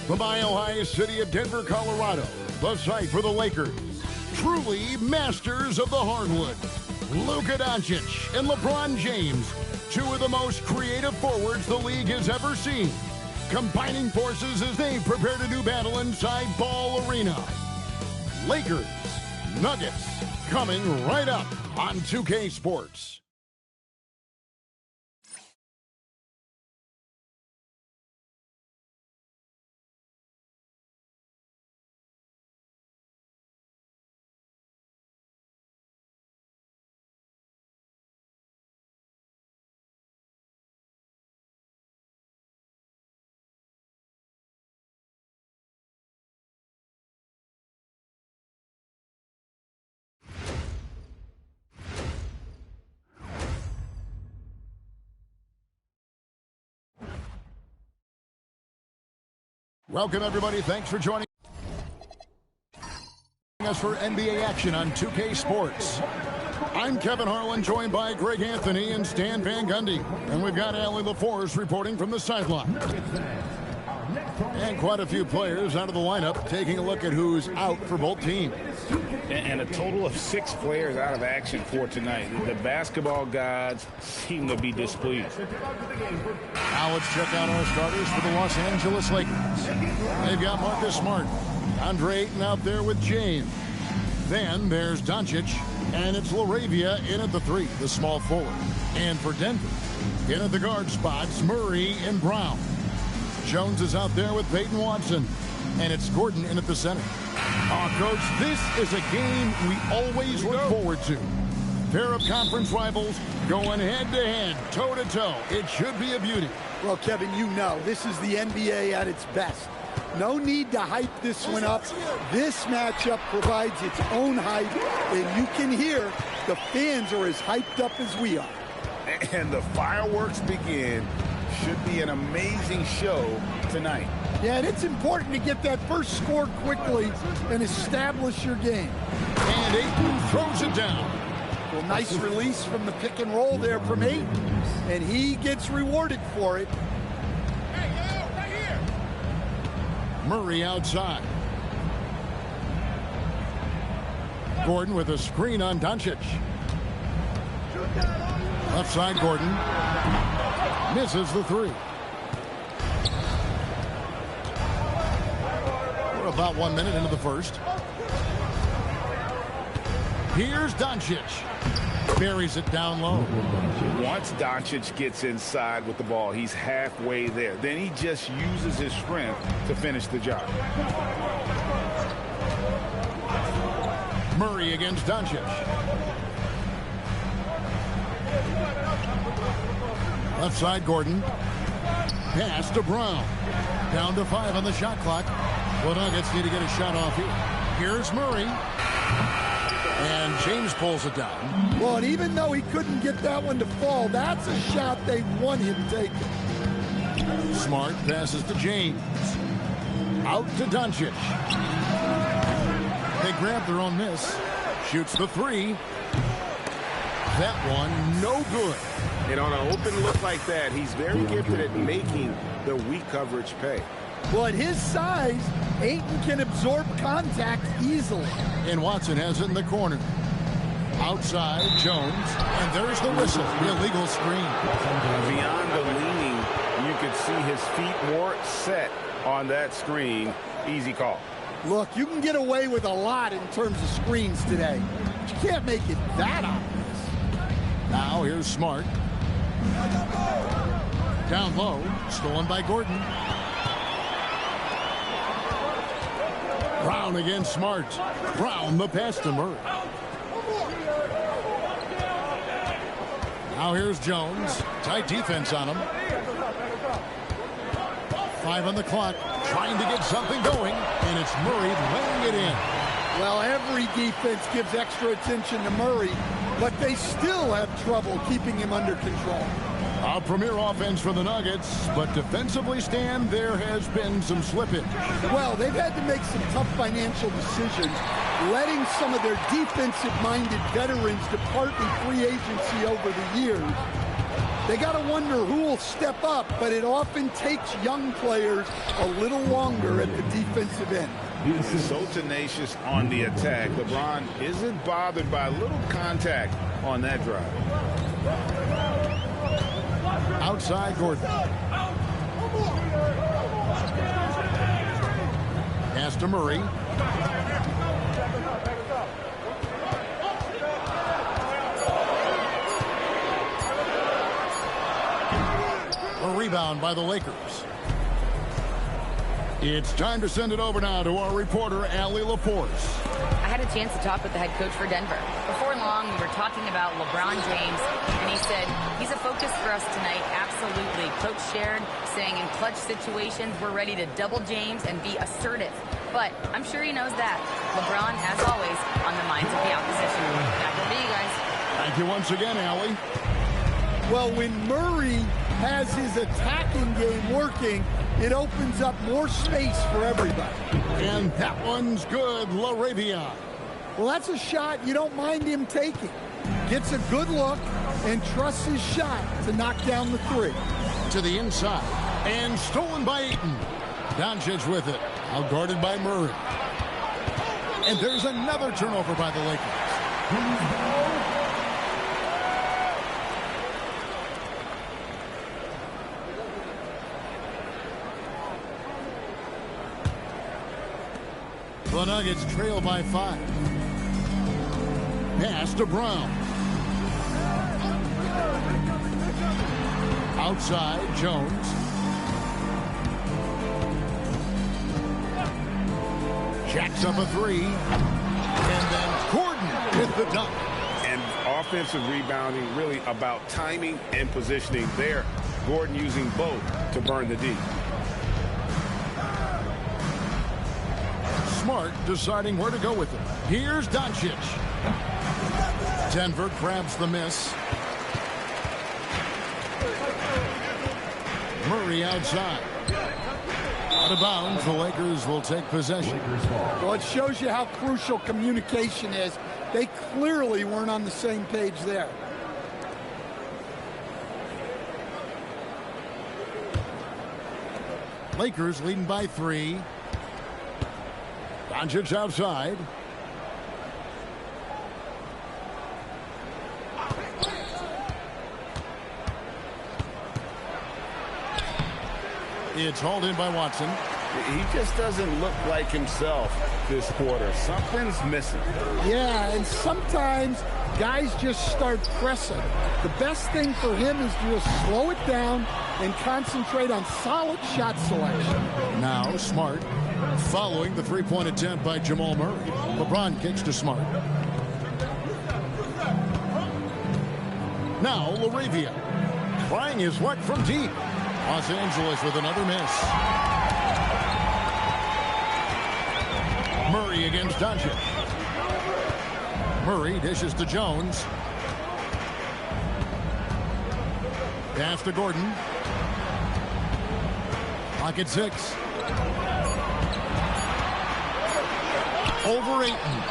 The mile-high city of Denver, Colorado, the site for the Lakers. Truly masters of the hardwood. Luka Doncic and LeBron James, two of the most creative forwards the league has ever seen, combining forces as they prepare to do battle inside Ball Arena. Lakers, Nuggets, coming right up on 2K Sports. Welcome, everybody. Thanks for joining us for NBA action on 2K Sports. I'm Kevin Harlan, joined by Greg Anthony and Stan Van Gundy. And we've got Allie LaForce reporting from the sideline. And quite a few players out of the lineup, taking a look at who's out for both teams. And a total of 6 players out of action for tonight. The basketball gods seem to be displeased. Now let's check out our starters for the Los Angeles Lakers. They've got Marcus Smart, Andre Ayton out there with James. Then there's Doncic, and it's LaRavia in at the 3, the small forward. And for Denver, in at the guard spots, Murray and Brown. Jones is out there with Peyton Watson, and it's Gordon in at the center. Coach, this is a game we always look forward to. Pair of conference rivals going head-to-head, toe-to-toe. It should be a beauty. Well, Kevin, you know, this is the NBA at its best. No need to hype this one up. This matchup provides its own hype, and you can hear the fans are as hyped up as we are. And the fireworks begin. Should be an amazing show tonight. Yeah, and it's important to get that first score quickly and establish your game. And Ayton throws it down. Well, nice release from the pick and roll there from Ayton, and he gets rewarded for it. Hey, right here. Murray outside. Gordon with a screen on Doncic. Left side, Gordon. Misses the 3. We're about 1 minute into the first. Here's Doncic. Buries it down low. Once Doncic gets inside with the ball, he's halfway there. Then he just uses his strength to finish the job. Murray against Doncic. Left side, Gordon. Pass to Brown. Down to 5 on the shot clock. The Nuggets need to get a shot off here. Here's Murray. And James pulls it down. Well, and even though he couldn't get that one to fall, that's a shot they want him taking. Smart passes to James. Out to Doncic. They grab their own miss. Shoots the 3. That one no good. And on an open look like that, he's very gifted at making the weak coverage pay. Well, at his size, Ayton can absorb contact easily. And Watson has it in the corner. Outside, Jones. And there's the whistle, the illegal screen. Beyond the leaning, you could see his feet more set on that screen. Easy call. Look, you can get away with a lot in terms of screens today. But you can't make it that obvious. Now here's Smart. Down low, stolen by Gordon. Brown against Smart. Brown, the pass to Murray. Now here's Jones. Tight defense on him. 5 on the clock. Trying to get something going. And it's Murray laying it in. Well, every defense gives extra attention to Murray, but they still have trouble keeping him under control. A premier offense for the Nuggets, but defensively, Stan, there has been some slippage. Well, they've had to make some tough financial decisions, letting some of their defensive-minded veterans depart in free agency over the years. They got to wonder who will step up, but it often takes young players a little longer at the defensive end. He's so tenacious on the attack. LeBron isn't bothered by a little contact on that drive. Outside Gordon. Pass to Murray. A rebound by the Lakers. It's time to send it over now to our reporter, Allie LaForce. I had a chance to talk with the head coach for Denver. Before long, we were talking about LeBron James, and he said, he's a focus for us tonight, absolutely. Coach shared, saying in clutch situations, we're ready to double James and be assertive. But I'm sure he knows that. LeBron, as always, on the minds of the opposition. Back over to you guys. Thank you once again, Allie. Well, when Murray has his attacking game working, it opens up more space for everybody. And that one's good, LaRavia. Well, that's a shot you don't mind him taking. Gets a good look and trusts his shot to knock down the three. To the inside. And stolen by Ayton. Doncic with it. Outguarded by Murray. And there's another turnover by the Lakers. The Nuggets trail by 5. Pass to Brown. Outside, Jones. Jacks up a three. And then Gordon with the dunk. And offensive rebounding really about timing and positioning there. Gordon using both to burn the D. Smart deciding where to go with it. Here's Doncic. Denver grabs the miss. Murray outside. Out of bounds, the Lakers will take possession. Well, it shows you how crucial communication is. They clearly weren't on the same page there. Lakers leading by 3. Doncic outside. It's hauled in by Watson. He just doesn't look like himself this quarter. Something's missing. Yeah, and sometimes guys just start pressing. The best thing for him is to just slow it down and concentrate on solid shot selection. Now Smart following the three-point attempt by Jamal Murray. LeBron kicks to Smart. Now LaRavia trying his luck from deep. Los Angeles with another miss. Murray against Doncic. Murray dishes to Jones. Pass to Gordon. Pocket 6. Over Ayton.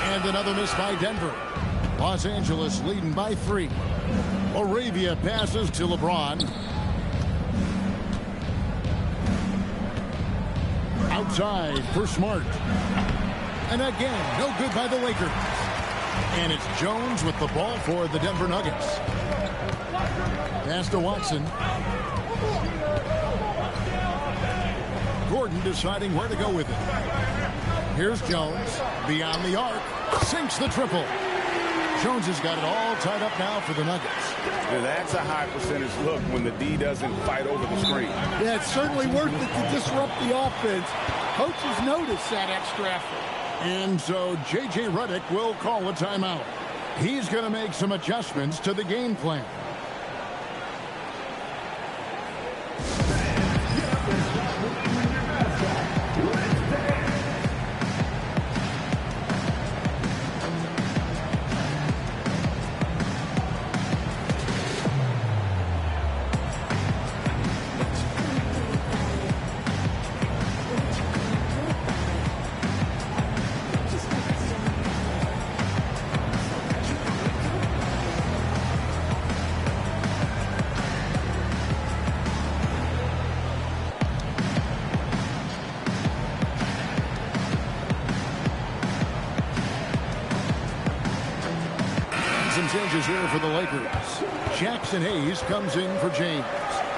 And another miss by Denver. Los Angeles leading by 3. LaRavia passes to LeBron. Outside for Smart. And again, no good by the Lakers. And it's Jones with the ball for the Denver Nuggets. Pass to Watson. Gordon deciding where to go with it. Here's Jones. Beyond the arc. Sinks the triple. Jones has got it all tied up now for the Nuggets. And that's a high percentage look when the D doesn't fight over the screen. Yeah, it's certainly worth it to disrupt the offense. Coaches notice that extra effort. And so J.J. Redick will call a timeout. He's going to make some adjustments to the game plan. changes here for the Lakers. Jackson Hayes comes in for James.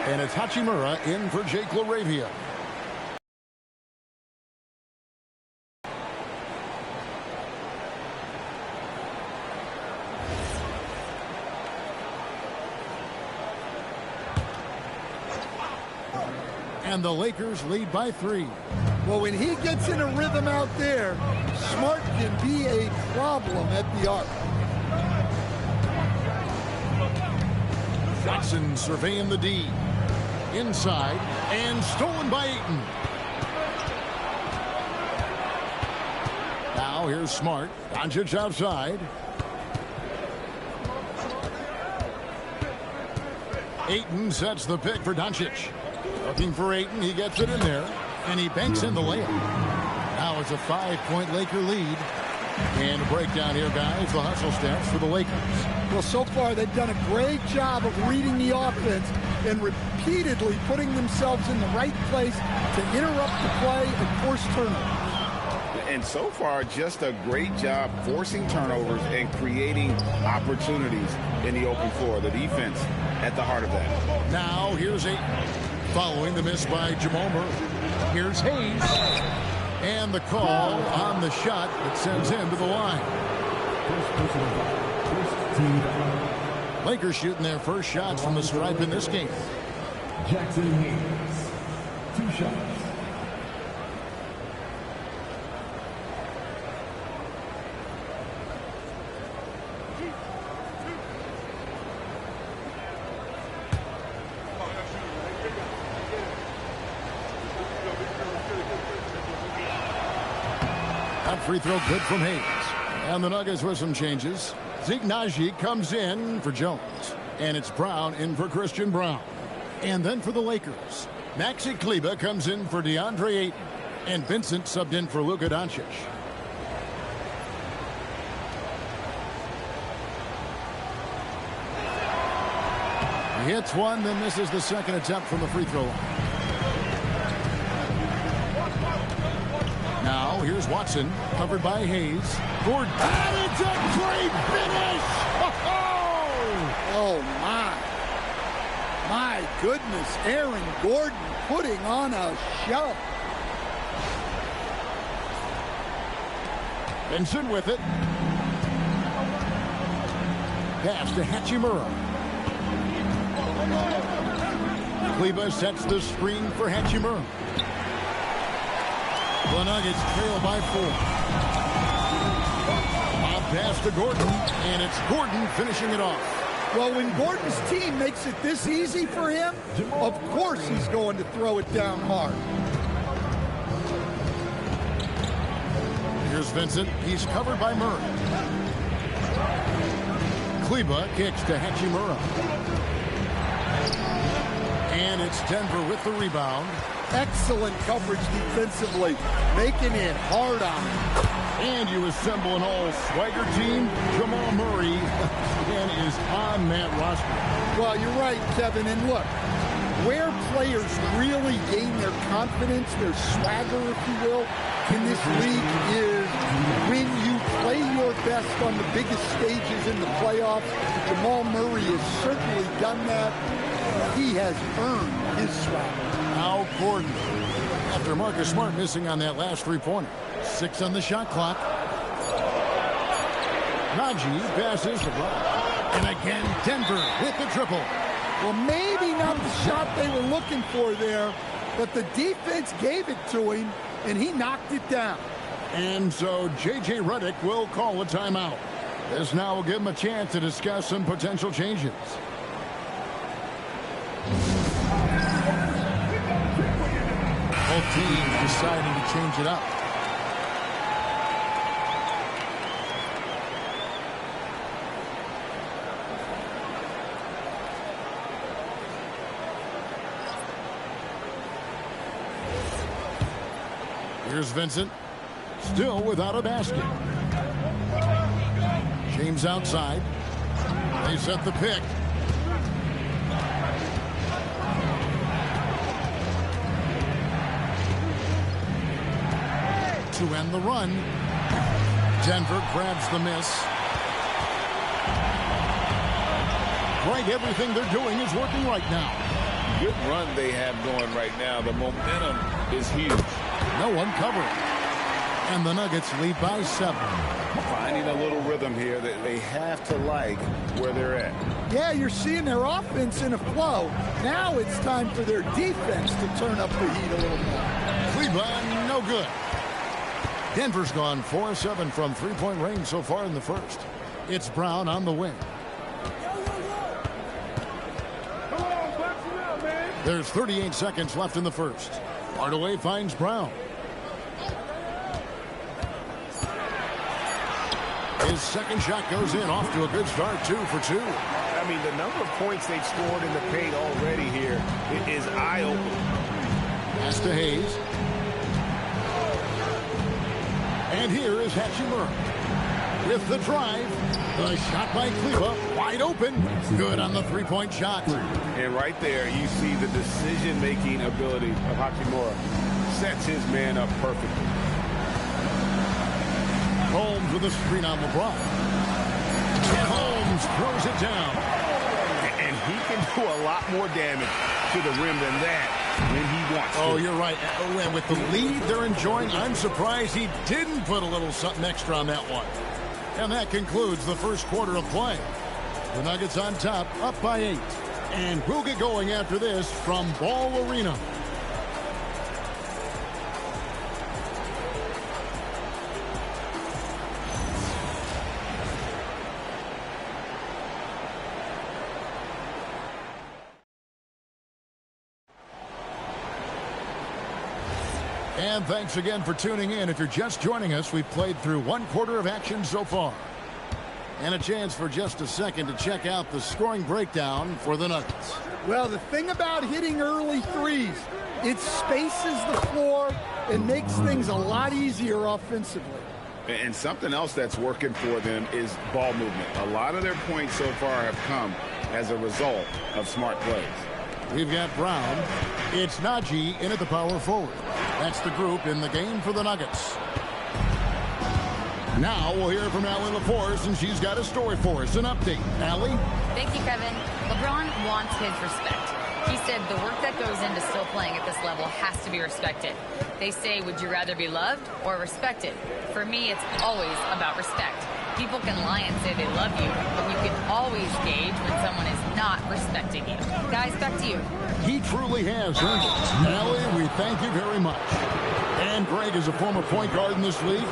And it's Hachimura in for Jake LaRavia. And the Lakers lead by 3. Well, when he gets in a rhythm out there, Smart can be a problem at the arc. Jackson surveying the D. Inside, and stolen by Ayton. Now here's Smart. Doncic outside. Ayton sets the pick for Doncic. Looking for Ayton, he gets it in there, and he banks in the layup. Now it's a 5-point Laker lead. And a breakdown here, guys. The hustle stats for the Lakers. Well, so far they've done a great job of reading the offense and repeatedly putting themselves in the right place to interrupt the play and force turnovers. And so far, just a great job forcing turnovers and creating opportunities in the open floor. The defense at the heart of that. Now here's Ayton. Following the miss by Jamal Murray. Here's Hayes. And the call on the shot that sends him to the line. Lakers shooting their first shots from the stripe in this game. Jackson Hayes, 2 shots. Free throw good from Hayes. And the Nuggets with some changes. Zeke Naji comes in for Jones. And it's Brown in for Christian Brown. And then for the Lakers, Maxi Kleber comes in for DeAndre Ayton. And Vincent subbed in for Luka Doncic. He hits one, then misses the second attempt from the free throw line. Now, here's Watson, covered by Hayes. Gordon, and it's a great finish! Oh, my. My goodness, Aaron Gordon putting on a show. Vincent with it. Pass to Hachimura. Kleber sets the screen for Hachimura. The Nuggets trail by 4. Bob pass to Gordon, and it's Gordon finishing it off. Well, when Gordon's team makes it this easy for him, of course he's going to throw it down hard. Here's Vincent. He's covered by Murray. Kleber kicks to Hachimura. And it's Denver with the rebound. Excellent coverage defensively, making it hard on him. And you assemble an all-swagger team. Jamal Murray again is on that roster. Well, you're right, Kevin. And look, where players really gain their confidence, their swagger, if you will, in this league is when you play your best on the biggest stages in the playoffs. Jamal Murray has certainly done that. He has earned his swagger. Now Gordon, after Marcus Smart missing on that last three-pointer. 6 on the shot clock. Naji passes to Brown. And again, Denver with the triple. Well, maybe not the shot they were looking for there, but the defense gave it to him, and he knocked it down. And so J.J. Redick will call a timeout. This now will give him a chance to discuss some potential changes. Both teams deciding to change it up. Here's Vincent, still without a basket. James outside. They set the pick. To end the run. Denver grabs the miss. Right, everything they're doing is working right now. Good run they have going right now. The momentum is huge. No one covering. And the Nuggets lead by 7. Finding a little rhythm here that they have to like where they're at. Yeah, you're seeing their offense in a flow. Now it's time for their defense to turn up the heat a little more. Cleveland, no good. Denver's gone 4-7 from three-point range so far in the first. It's Brown on the wing. There's 38 seconds left in the first. Hardaway finds Brown. His second shot goes in, off to a good start, 2 for 2. I mean, the number of points they've scored in the paint already here is eye-opening. Pass to Hayes. And here is Hachimura. With the drive, the shot by Cleveland, wide open. Good on the three-point shot. And right there, you see the decision-making ability of Hachimura. Sets his man up perfectly. Holmes with a screen on LeBron. And Holmes throws it down. And he can do a lot more damage to the rim than that when he wants to. Oh, you're right. And with the lead they're enjoying, I'm surprised he didn't put a little something extra on that one. And that concludes the first quarter of play. The Nuggets on top, up by 8. And we'll get going after this from Ball Arena. And thanks again for tuning in. If you're just joining us, we've played through one quarter of action so far. And a chance for just a second to check out the scoring breakdown for the Nuggets. Well, the thing about hitting early threes, it spaces the floor and makes things a lot easier offensively. And something else that's working for them is ball movement. A lot of their points so far have come as a result of smart plays. We've got Brown. It's Najee in at the power forward. That's the group in the game for the Nuggets. Now we'll hear from Allie LaForce, and she's got a story for us. An update. Allie? Thank you, Kevin. LeBron wants his respect. He said the work that goes into still playing at this level has to be respected. They say, would you rather be loved or respected? For me, it's always about respect. People can lie and say they love you, but you can always gauge when someone is not respecting you. Guys, back to you. He truly has earned it. Allie, we thank you very much. And Greg is a former point guard in this league.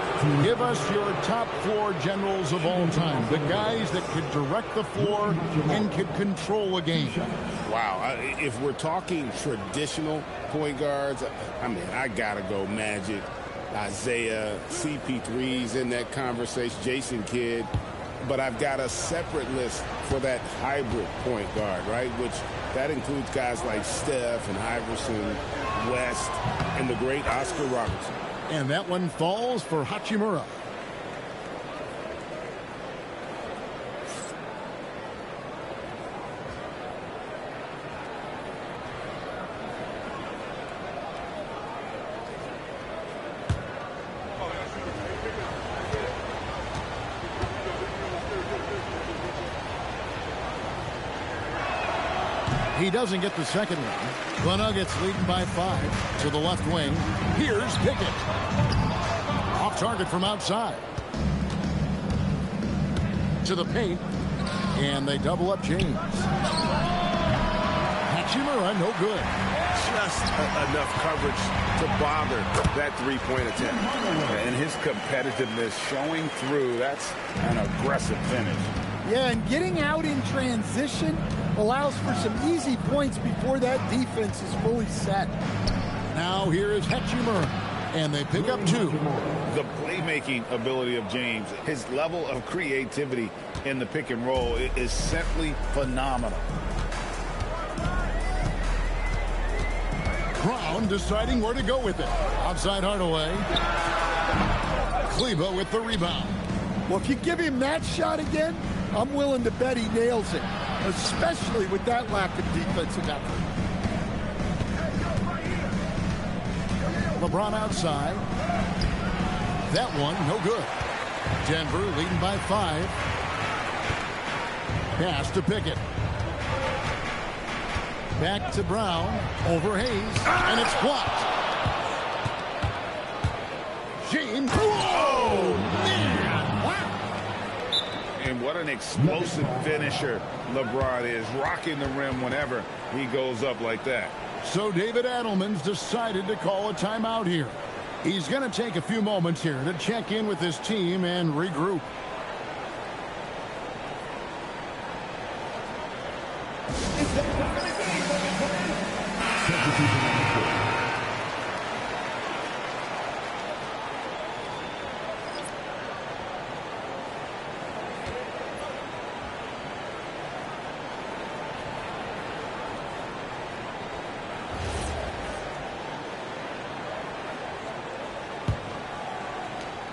Give us your top floor generals of all time. The guys that could direct the floor and could control a game. Wow. If we're talking traditional point guards, I mean, I got to go Magic, Isaiah, CP3's in that conversation, Jason Kidd. But I've got a separate list for that hybrid point guard, right? Which that includes guys like Steph and Iverson, West, and the great Oscar Robertson. And that one falls for Hachimura. He doesn't get the second one. The Nuggets leading by 5 to the left wing. Here's Pickett. Off target from outside. To the paint. And they double up James. Hachimura, no good. Just enough coverage to bother that three-point attempt. And his competitiveness showing through. That's an aggressive finish. Yeah, and getting out in transition allows for some easy points before that defense is fully set. Now here is Hachimura, and they pick up 2. The playmaking ability of James, his level of creativity in the pick and roll is simply phenomenal. Brown deciding where to go with it. Outside Hardaway. Kleba with the rebound. Well, if you give him that shot again, I'm willing to bet he nails it, especially with that lack of defensive effort. LeBron outside. That one, no good. Denver leading by 5. Pass to Pickett. Back to Brown. Over Hayes. And it's blocked. James. Oh, man. Wow. And what an explosive finisher LeBron is. Rocking the rim whenever he goes up like that. So David Adelman's decided to call a timeout here. He's going to take a few moments here to check in with his team and regroup.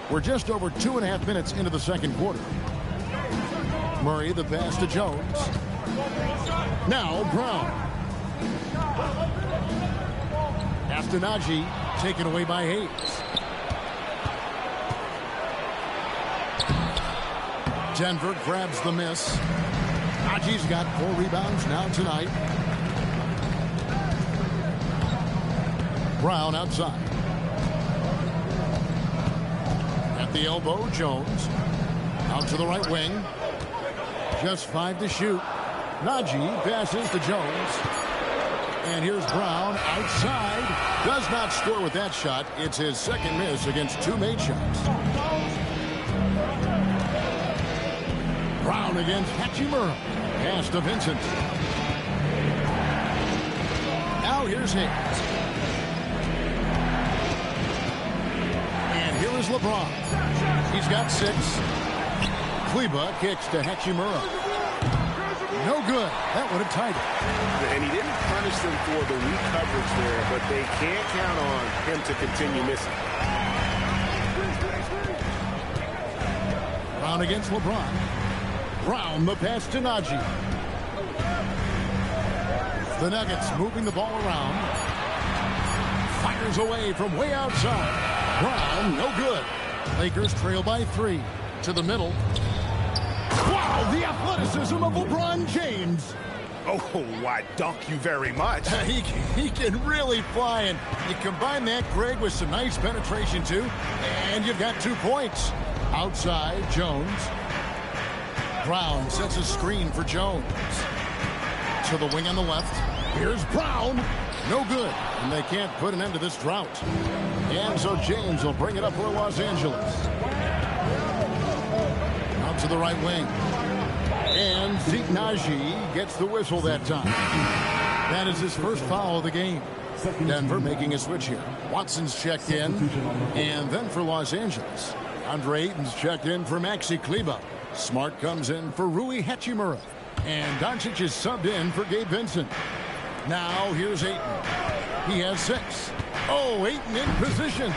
We're just over 2.5 minutes into the second quarter. Murray, the pass to Jones. Now Brown. Pass to Najee, taken away by Hayes. Denver grabs the miss. Najee's got 4 rebounds now tonight. Brown outside. At the elbow, Jones. Out to the right wing. Just 5 to shoot. Najee passes to Jones. And here's Brown outside. Does not score with that shot. It's his second miss against 2 made shots. Brown against Hachimura. Pass to Vincent. Now here's Hayes. And here is LeBron. He's got 6. Kleba kicks to Hachimura. No good. That would have tied it. And he didn't punish them for the weak coverage there, but they can't count on him to continue missing. Brown against LeBron. Brown, the pass to Najee. The Nuggets moving the ball around. Fires away from way outside. Brown, no good. Lakers trail by 3. To the middle. Wow, the athleticism of LeBron James. Oh, why, dunk you very much. He can really fly, and you combine that, Greg, with some nice penetration, too, and you've got 2 points. Outside, Jones. Brown sets a screen for Jones. To the wing on the left. Here's Brown. No good, and they can't put an end to this drought. And so James will bring it up for Los Angeles. Out to the right wing. And Zeke Najee gets the whistle that time. That is his first foul of the game. Denver making a switch here. Watson's checked in. And then for Los Angeles, Andre Ayton's checked in for Maxi Kleba. Smart comes in for Rui Hachimura. And Doncic is subbed in for Gabe Vincent. Now here's Ayton. He has 6. Oh, Ayton in position.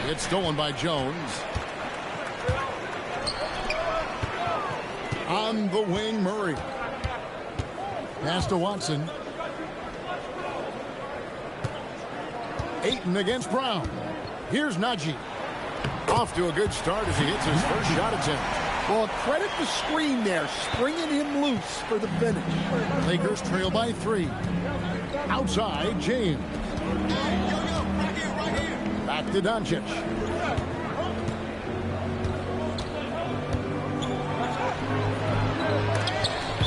It's stolen by Jones. On the wing, Murray. Pass to Watson. Ayton against Brown. Here's Najee. Off to a good start as he hits his first shot attempt. Well, credit the screen there, springing him loose for the finish. Lakers trail by 3. Outside, James. Back to Doncic.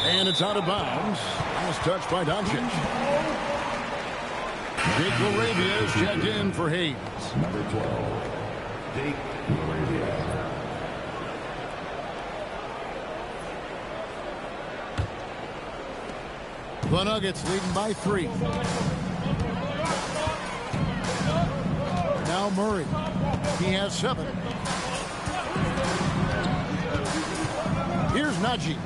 And it's out of bounds. Last touch by Doncic. Jake LaRavia is checked in for Hayes. Number 12, Jake LaRavia. The Nuggets leading by 3. Now Murray. He has 7. Here's Najee.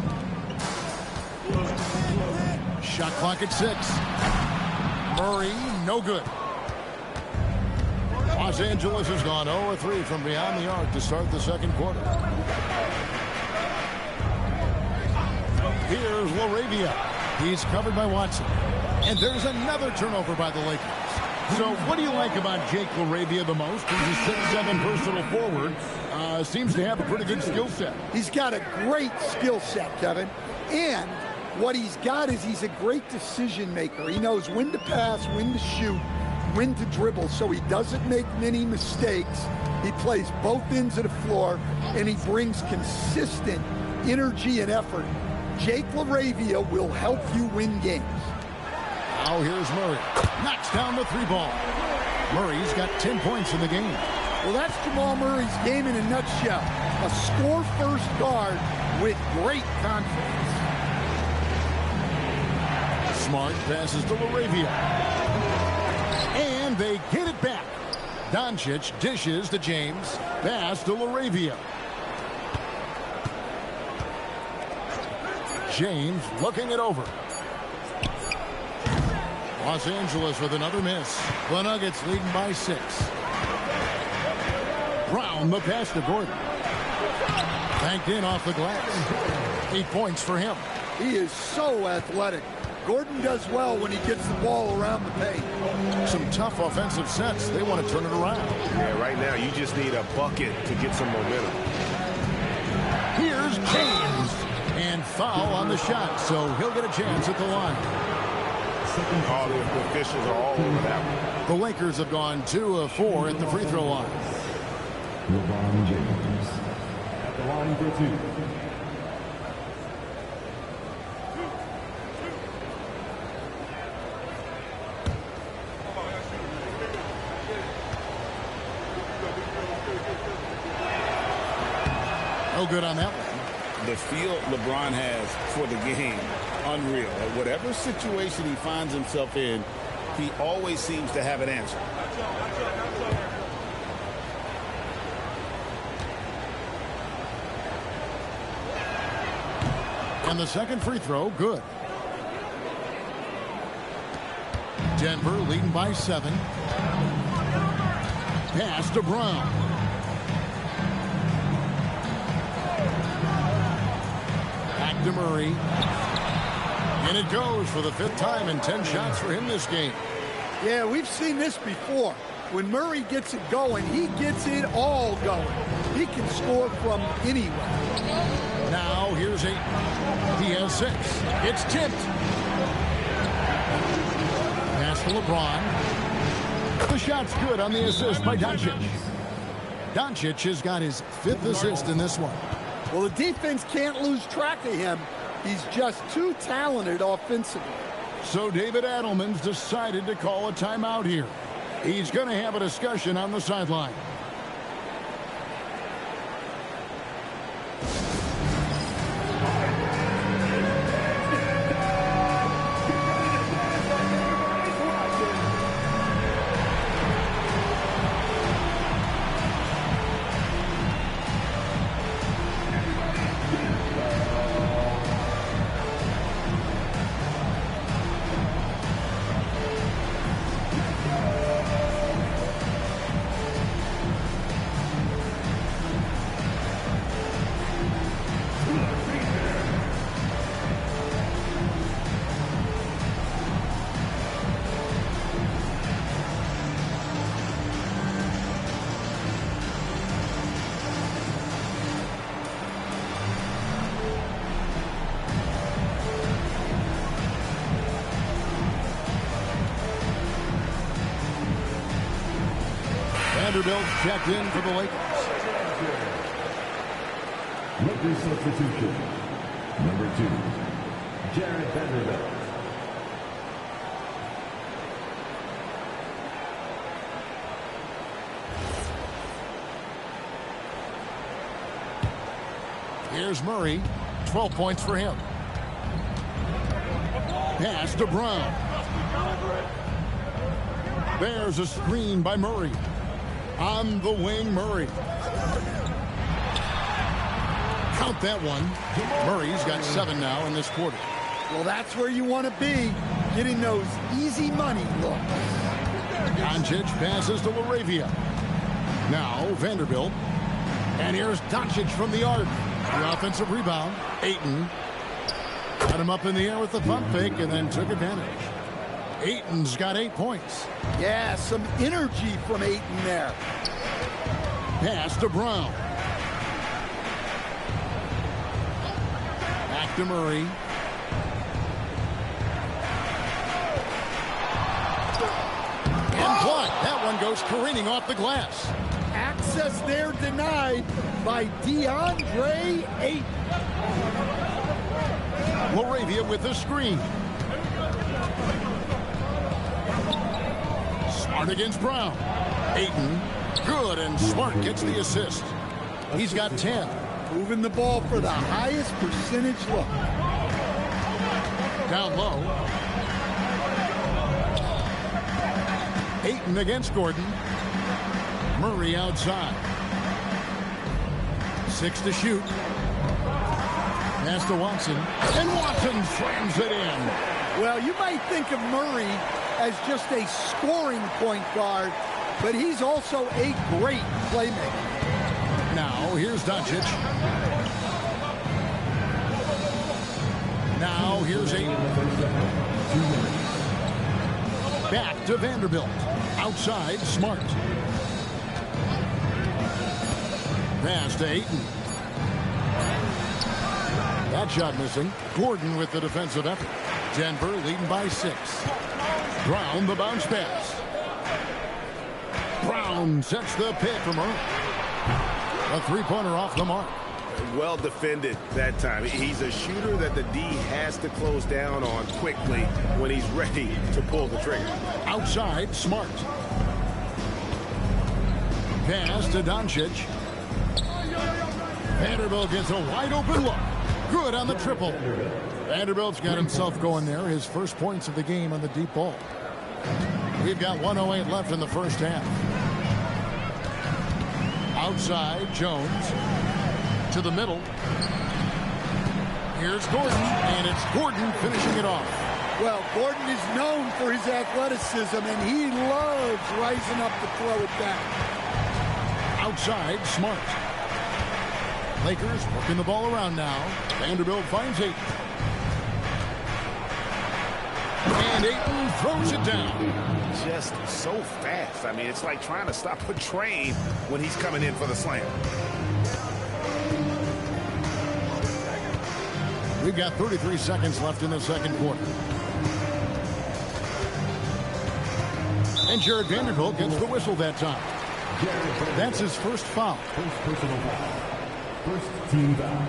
Shot clock at 6. Murray, no good. Los Angeles has gone 0-3 from beyond the arc to start the second quarter. Here's LaRavia. He's covered by Watson. And there's another turnover by the Lakers. So what do you like about Jake LaRavia the most? He's a 6'7" versatile forward. Seems to have a pretty good skill set. He's got a great skill set, Kevin. And What he's got is he's a great decision maker. He knows when to pass, when to shoot, when to dribble, so he doesn't make many mistakes. He plays both ends of the floor, and he brings consistent energy and effort. Jake LaRavia will help you win games. Now here's Murray. Knocks down the three ball. Murray's got 10 points in the game. Well, that's Jamal Murray's game in a nutshell. A score-first guard with great confidence. Smart passes to LaRavia. And they get it back. Doncic dishes to James. Pass to LaRavia. James looking it over. Los Angeles with another miss. The Nuggets leading by 6. Brown the pass to Gordon. Banked in off the glass. 8 points for him. He is so athletic. Gordon does well when he gets the ball around the paint. Some tough offensive sets. They want to turn it around. Yeah, right now you just need a bucket to get some momentum. Here's James. And foul on the shot, so he'll get a chance at the line. All the officials are all over that one. The Lakers have gone 2 of 4 at the free throw line. LeBron James at the line for 2. No good on that one. The feel LeBron has for the game, unreal. At whatever situation he finds himself in, he always seems to have an answer. And the second free throw, good. Denver leading by 7. Pass to Brown. Back to Murray. And it goes for the 5th time in 10 shots for him this game. Yeah, we've seen this before. When Murray gets it going, he gets it all going. He can score from anywhere. Now here's 8. He has 6. It's tipped. Pass to LeBron. The shot's good on the assist by Doncic. Doncic has got his 5th assist in this one. Well, the defense can't lose track of him. He's just too talented offensively. So David Adelman's decided to call a timeout here. He's going to have a discussion on the sideline. Vanderbilt checked in for the Lakers. Lakers substitution. Number 2, Jared Vanderbilt. Here's Murray. 12 points for him. Pass to Brown. There's a screen by Murray. On the wing, Murray. Count that one. Murray's got 7 now in this quarter. Well, that's where you want to be, getting those easy money looks. Doncic passes to LaRavia. Now Vanderbilt. And here's Doncic from the arc. The offensive rebound. Ayton. Got him up in the air with the pump fake and then took advantage. Ayton's got 8 points. Yeah, some energy from Ayton there. Pass to Brown. Back to Murray. And blocked. That one goes careening off the glass. Access there denied by DeAndre Ayton. Laravia with the screen. Smart against Brown. Ayton, good, and Smart gets the assist. He's got 10. Moving the ball for the highest percentage look. Down low. Ayton against Gordon. Murray outside. 6 to shoot. Pass to Watson. And Watson slams it in. Well, you might think of Murray as just a scoring point guard, but he's also a great playmaker. Now, here's Doncic. Now, here's Ayton. Back to Vanderbilt. Outside, Smart. Pass to Ayton. That shot missing. Gordon with the defensive effort. Denver leading by 6. Brown the bounce pass. Brown sets the pick from her. A three-pointer off the mark. Well defended that time. He's a shooter that the D has to close down on quickly when he's ready to pull the trigger. Outside, Smart. Pass to Doncic. Vanderbilt gets a wide open look. Good on the triple. Vanderbilt's got himself going there. His first points of the game on the deep ball. We've got 1:08 left in the first half. Outside, Jones. To the middle. Here's Gordon, and it's Gordon finishing it off. Well, Gordon is known for his athleticism, and he loves rising up to throw it back. Outside, Smart. Lakers working the ball around now. Vanderbilt finds Ayton. And Ayton throws it down. Just so fast. I mean, it's like trying to stop a train when he's coming in for the slam. We've got 33 seconds left in the second quarter. And Jared Vanderbilt gets the whistle that time. That's his first foul. First personal foul. First team foul.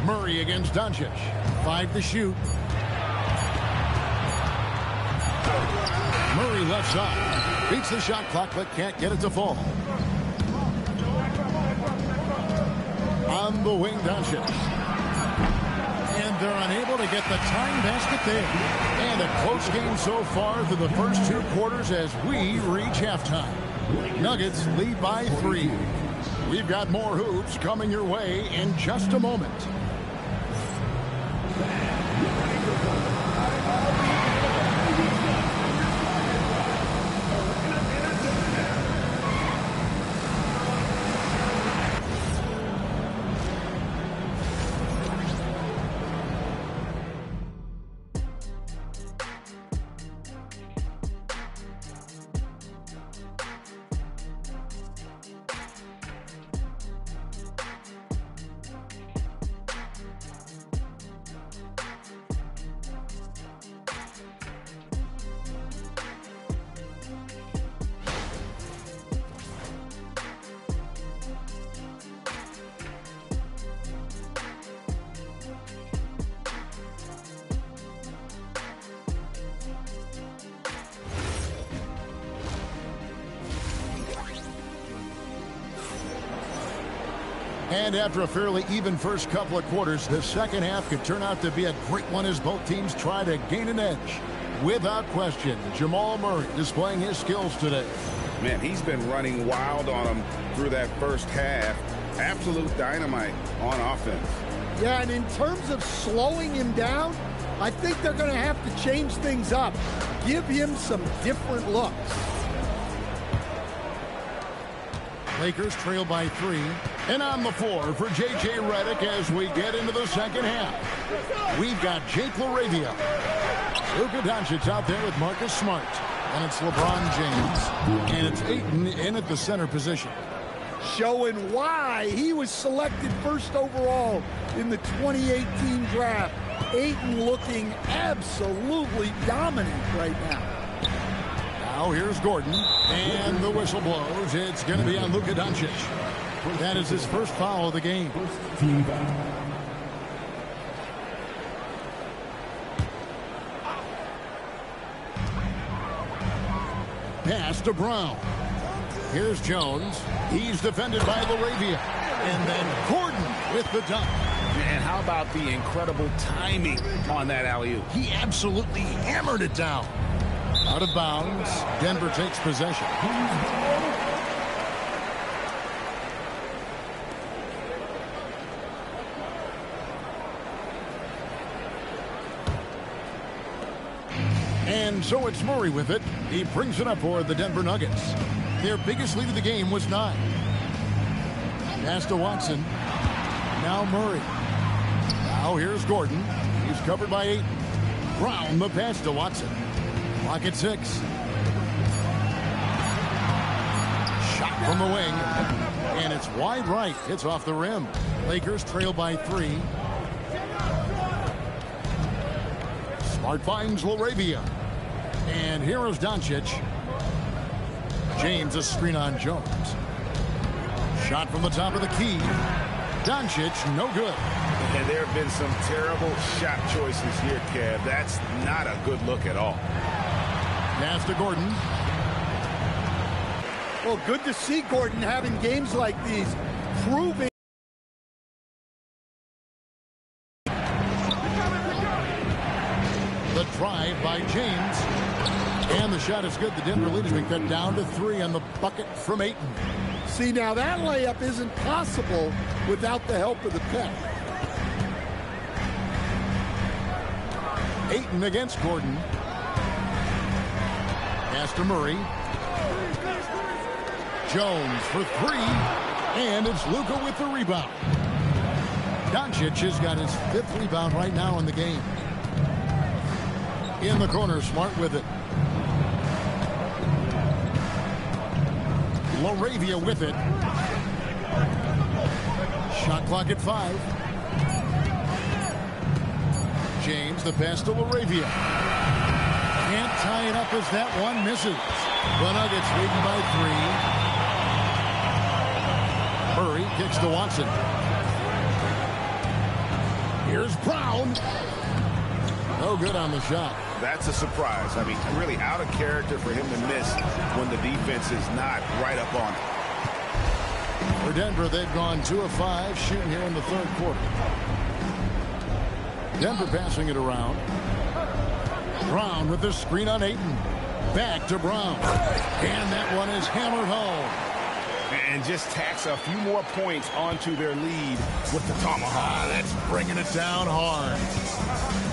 Murray against Doncic. 5 to shoot. Murray left side. Beats the shot clock, but can't get it to fall. On the wing, Doncic. And they're unable to get the tying basket there. And a close game so far through the first 2 quarters as we reach halftime. Nuggets lead by 3. We've got more hoops coming your way in just a moment. And after a fairly even first couple of quarters, the second half could turn out to be a great one as both teams try to gain an edge. Without question, Jamal Murray displaying his skills today. Man, he's been running wild on him through that first half. Absolute dynamite on offense. Yeah, and in terms of slowing him down, I think they're going to have to change things up. Give him some different looks. Lakers trail by 3. And on the floor for J.J. Redick as we get into the second half, we've got Jake LaRavia. Luka Doncic out there with Marcus Smart. And it's LeBron James. And it's Ayton in at the center position. Showing why he was selected first overall in the 2018 draft. Ayton looking absolutely dominant right now. Now here's Gordon. And the whistle blows. It's going to be on Luka Doncic. That is his first foul of the game. Team foul. Pass to Brown. Here's Jones. He's defended by LaRavia. And then Gordon with the dunk. And how about the incredible timing on that alley-oop? He absolutely hammered it down. Out of bounds. Denver takes possession. And so it's Murray with it. He brings it up for the Denver Nuggets. Their biggest lead of the game was 9. Pass to Watson. Now Murray. Now here's Gordon. He's covered by 8. Brown the pass to Watson. Clock at 6. Shot from the wing. And it's wide right. It's off the rim. Lakers trail by 3. Smart finds LaRavia. And here is Doncic. James a screen on Jones. Shot from the top of the key. Doncic, no good. And there have been some terrible shot choices here, Kev. That's not a good look at all. Pass to Gordon. Well, good to see Gordon having games like these, proving. The drive by James. And the shot is good. The Denver leaders make that down to 3 on the bucket from Ayton. See, now that layup isn't possible without the help of the pick. Ayton against Gordon. Pass to Murray. Jones for 3. And it's Luka with the rebound. Doncic has got his 5th rebound right now in the game. In the corner, Smart with it. LaRavia with it. Shot clock at 5. James, the pass to LaRavia. Can't tie it up as that one misses. The Nuggets leading by 3. Murray kicks to Watson. Here's Brown. No good on the shot. That's a surprise. I mean, really out of character for him to miss when the defense is not right up on it. For Denver, they've gone 2 of 5 shooting here in the 3rd quarter. Denver passing it around. Brown with the screen on Ayton. Back to Brown. And that one is hammered home. And just tacks a few more points onto their lead with the tomahawk. That's bringing it down hard.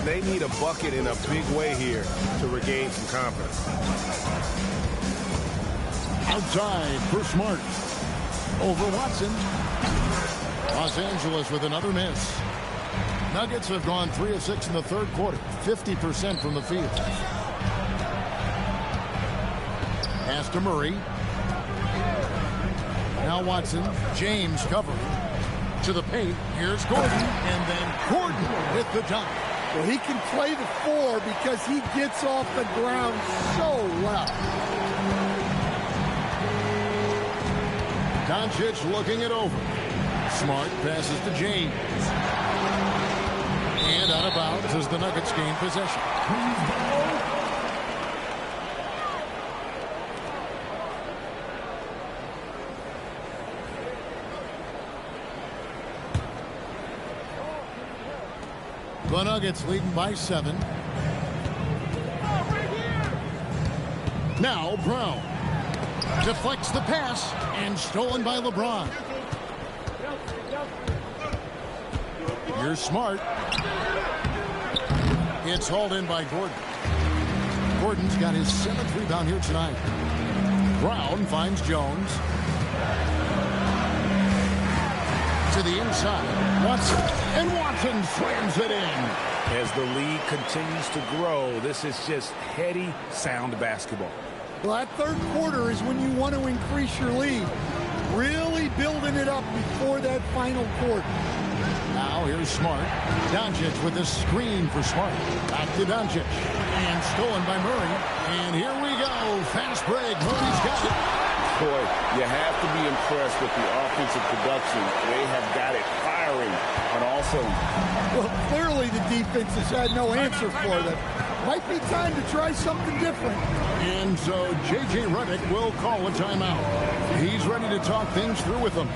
They need a bucket in a big way here to regain some confidence. Outside for Smart. Over Watson. Los Angeles with another miss. Nuggets have gone 3 of 6 in the 3rd quarter. 50% from the field. Pass to Murray. Now Watson. James covering. To the paint. Here's Gordon. And then Gordon with the dunk. Well, he can play the 4 because he gets off the ground so well. Doncic looking it over. Smart passes to James. And out of bounds as the Nuggets gain possession. The Nuggets leading by 7. Now Brown deflects the pass and stolen by LeBron. Here's Smart. It's hauled in by Gordon. Gordon's got his 7th rebound here tonight. Brown finds Jones. To the inside. Watson. And Watson slams it in. As the lead continues to grow, this is just heady, sound basketball. Well, that third quarter is when you want to increase your lead. Really building it up before that final quarter. Now here's Smart. Doncic with a screen for Smart. Back to Doncic. And stolen by Murray. And here we go. Fast break. Murray's got it. Boy, you have to be impressed with the offensive production. They have got it firing on all cylinders. Well, clearly the defense has had no answer for them. Might be time to try something different. And so J.J. Redick will call a timeout. He's ready to talk things through with them.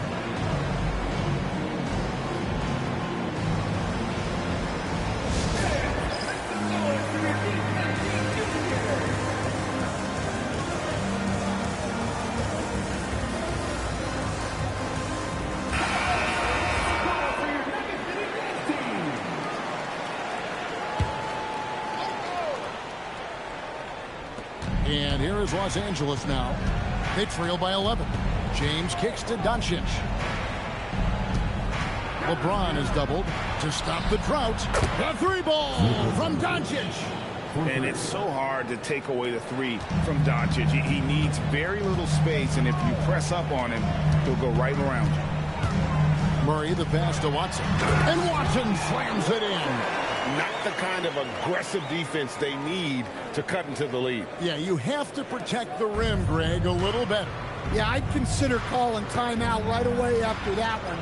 And here is Los Angeles now. They trail by 11. James kicks to Doncic. LeBron is doubled to stop the drought. The three ball from Doncic. And it's so hard to take away the three from Doncic. He needs very little space, and if you press up on him, he'll go right around you. Murray the pass to Watson. And Watson slams it in. Not the kind of aggressive defense they need to cut into the lead. Yeah, you have to protect the rim, Greg, a little better. Yeah, I'd consider calling timeout right away after that one.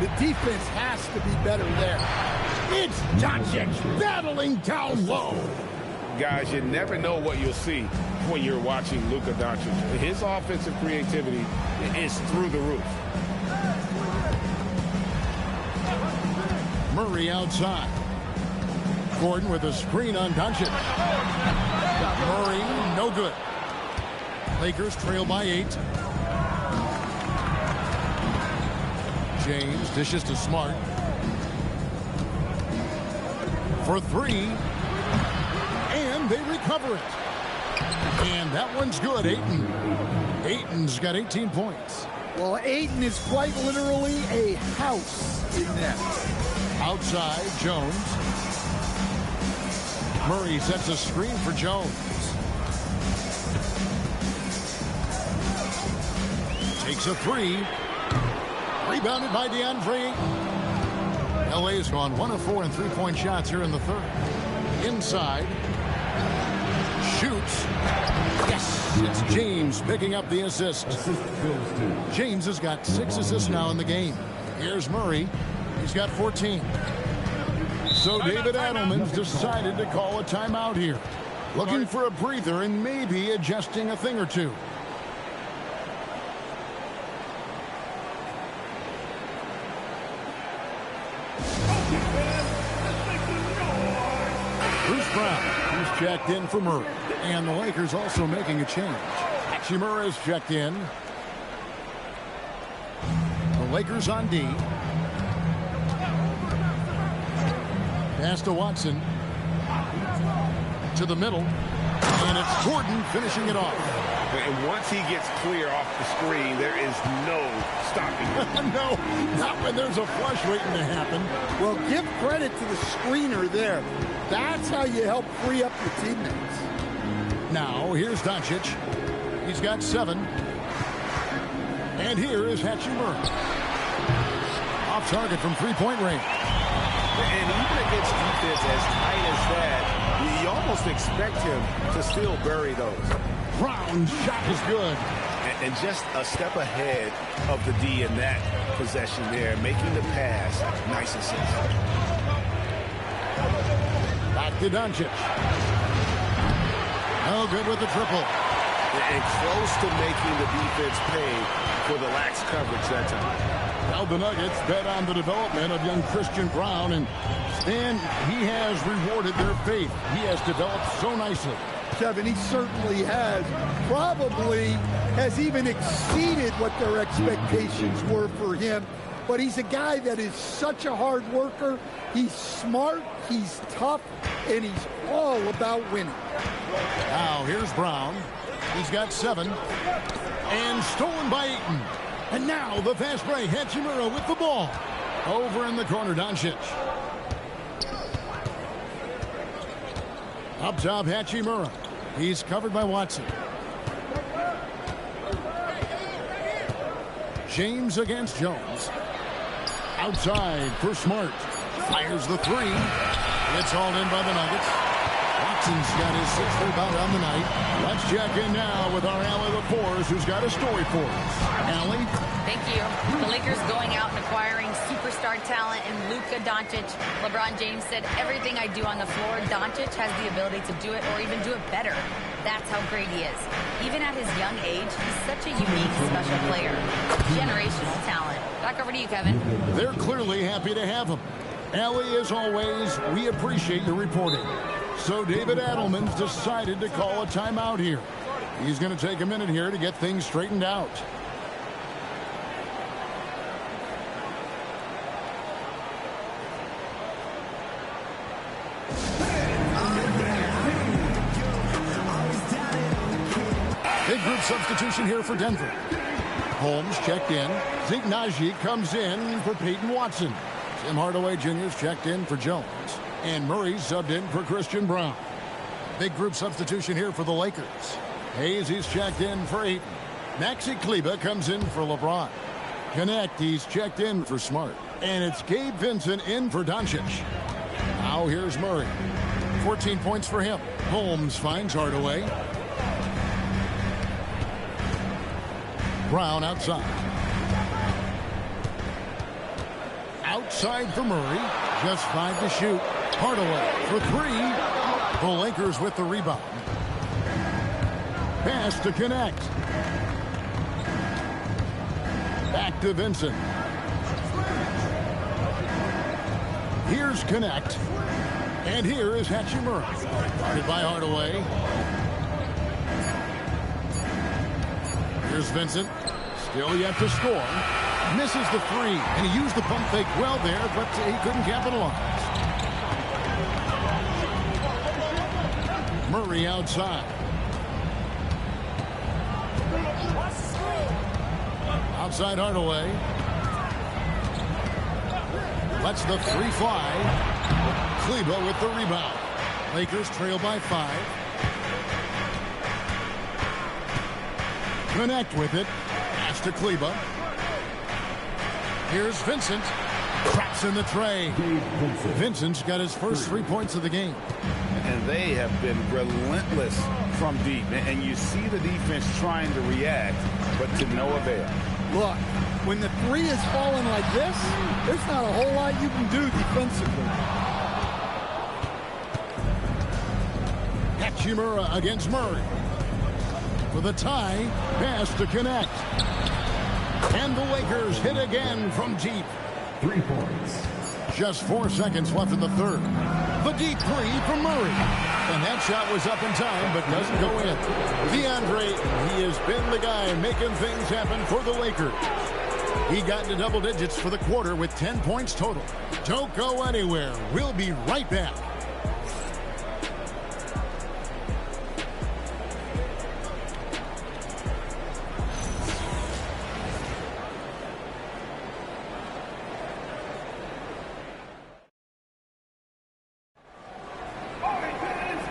The defense has to be better there. It's Doncic battling down low. Guys, you never know what you'll see when you're watching Luka Doncic. His offensive creativity is through the roof. Murray outside. Gordon with a screen on Doncic. Murray, no good. Lakers trail by 8. James dishes to Smart. For 3. And they recover it. And that one's good, Ayton. Ayton's got 18 points. Well, Ayton is quite literally a house in there. Outside, Jones. Murray sets a screen for Jones. Takes a 3. Rebounded by DeAndre Ayton. LA has gone 1 of 4 in three-point shots here in the third. Inside. Shoots. Yes, it's James picking up the assist. James has got 6 assists now in the game. Here's Murray. He's got 14. So David Adelman's decided to call a timeout here. Looking for a breather and maybe adjusting a thing or two. Bruce Brown, who's checked in for Murray. And the Lakers also making a change. Hachimura's checked in. The Lakers on D. Pass to Watson. To the middle. And it's Gordon finishing it off. And once he gets clear off the screen, there is no stopping him. No, not when there's a flush waiting to happen. Well, give credit to the screener there. That's how you help free up your teammates. Now, here's Doncic. He's got 7. And here is Hachimura. Off target from three-point range. And even against defense as tight as that, you almost expect him to still bury those. Brown's shot is good. And just a step ahead of the D in that possession there, making the pass. Nice assist. Back to Doncic. No good with the triple. And close to making the defense pay for the lax coverage that time. Now the Nuggets bet on the development of young Christian Brown, and he has rewarded their faith. He has developed so nicely. Kevin, he certainly has. Probably has even exceeded what their expectations were for him. But he's a guy that is such a hard worker. He's smart, he's tough, and he's all about winning. Now here's Brown. He's got 7. And stolen by Ayton. And now the fast break. Hachimura with the ball. Over in the corner, Doncic. Up top, Hachimura. He's covered by Watson. James against Jones. Outside for Smart. Fires the three. It's hauled in by the Nuggets. Watson's got his 6th rebound on the night. Let's check in now with our Allie LaForce, who's got a story for us. Allie? Thank you. The Lakers going out and acquiring superstar talent in Luka Doncic. LeBron James said, everything I do on the floor, Doncic has the ability to do it or even do it better. That's how great he is. Even at his young age, he's such a unique, special player. Generational talent. Back over to you, Kevin. They're clearly happy to have him. Allie, as always, we appreciate your reporting. So David Adelman's decided to call a timeout here. He's going to take a minute here to get things straightened out. Big group substitution here for Denver. Holmes checked in. Zeke Naji comes in for Peyton Watson. Tim Hardaway Jr.'s checked in for Jones. And Murray subbed in for Christian Brown. Big group substitution here for the Lakers. Hayes, he's checked in for Ayton. Maxi Kleber comes in for LeBron. Connect, he's checked in for Smart. And it's Gabe Vincent in for Doncic. Now here's Murray. 14 points for him. Holmes finds Hardaway. Brown outside. Outside for Murray. Just 5 to shoot. Hardaway for 3. The Lakers with the rebound. Pass to Connect. Back to Vincent. Here's Connect. And here is Hachimura. Guarded by Hardaway. Here's Vincent. Still yet to score. Misses the 3. And he used the pump fake well there, but he couldn't capitalize. Murray outside. Outside Hardaway. Lets the 3 fly. Kleber with the rebound. Lakers trail by 5. Connect with it. Pass to Kleber. Here's Vincent. Traps in the tray. Vincent's got his first 3 points of the game. And they have been relentless from deep. And you see the defense trying to react, but to no avail. Look, when the 3 is falling like this, there's not a whole lot you can do defensively. Hachimura against Murray. For the tie, pass to Connect. And the Lakers hit again from deep. 3 points. Just 4 seconds left in the third. The deep 3 from Murray. And that shot was up in time, but doesn't go in. DeAndre, he has been the guy making things happen for the Lakers. He got into double digits for the quarter with 10 points total. Don't go anywhere. We'll be right back.